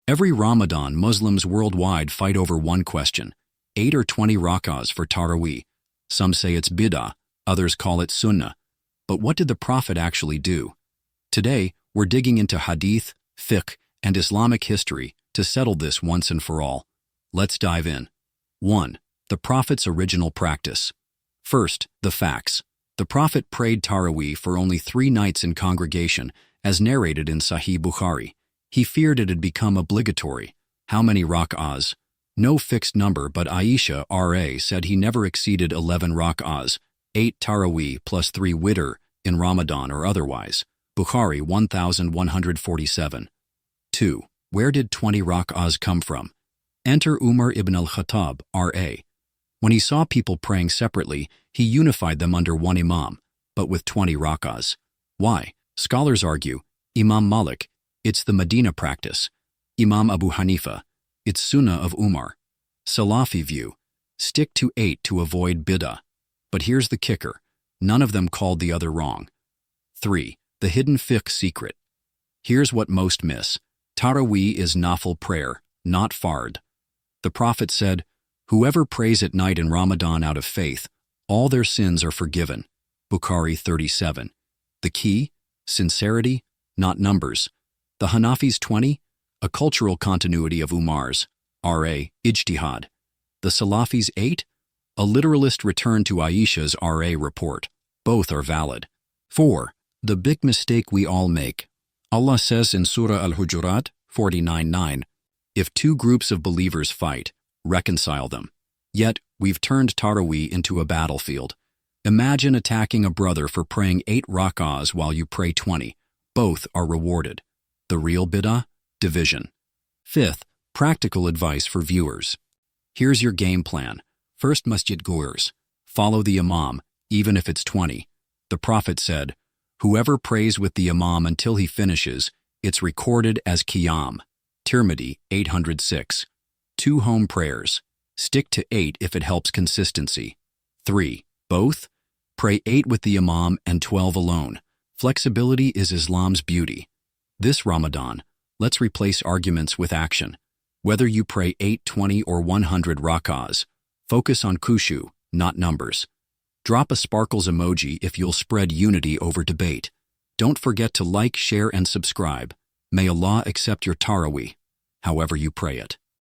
Every Ramadan, Muslims worldwide fight over one question: 8 or 20 Rak'ahs for Taraweeh. Some say it's bid'ah, others call it Sunnah. But what did the Prophet actually do? Today, we're digging into Hadith, fiqh, and Islamic history to settle this once and for all. Let's dive in. 1. The Prophet's original practice. First, the facts. The Prophet prayed Taraweeh for only 3 nights in congregation, as narrated in Sahih Bukhari. He feared it had become obligatory. How many Rak'ahs? No fixed number, but Aisha R.A. said he never exceeded 11 Rak'ahs, 8 Taraweeh plus 3 witr, in Ramadan or otherwise. Bukhari 1147. 2. Where did 20 Rak'ahs come from? Enter Umar ibn al-Khattab R.A. When he saw people praying separately, he unified them under one imam, but with 20 Rak'ahs. Why? Scholars argue, Imam Malik, it's the Medina practice. Imam Abu Hanifa, it's Sunnah of Umar. Salafi view, stick to 8 to avoid bid'ah. But here's the kicker, none of them called the other wrong. 3. The hidden fiqh secret. Here's what most miss. Taraweeh is nafil prayer, not fard. The Prophet said, whoever prays at night in Ramadan out of faith, all their sins are forgiven. Bukhari 37. The key? Sincerity, not numbers. The Hanafi's 20? A cultural continuity of Umar's, R.A., ijtihad. The Salafi's 8? A literalist return to Aisha's R.A. report. Both are valid. 4. The big mistake we all make. Allah says in Surah Al-Hujurat 49:9, if 2 groups of believers fight, reconcile them. Yet, we've turned Taraweeh into a battlefield. Imagine attacking a brother for praying 8 Rak'ahs while you pray 20. Both are rewarded. The real bid'ah? Division. 5th, practical advice for viewers. Here's your game plan. First, masjid goers. Follow the imam, even if it's 20. The Prophet said, whoever prays with the imam until he finishes, it's recorded as qiyam. Tirmidhi 806. 2 home prayers. Stick to 8 if it helps consistency. 3. Both? Pray 8 with the imam and 12 alone. Flexibility is Islam's beauty. This Ramadan, let's replace arguments with action. Whether you pray 8, 20, or 100 Rak'ahs, focus on khushu, not numbers. Drop a sparkles emoji if you'll spread unity over debate. Don't forget to like, share, and subscribe. May Allah accept your Taraweeh, however you pray it.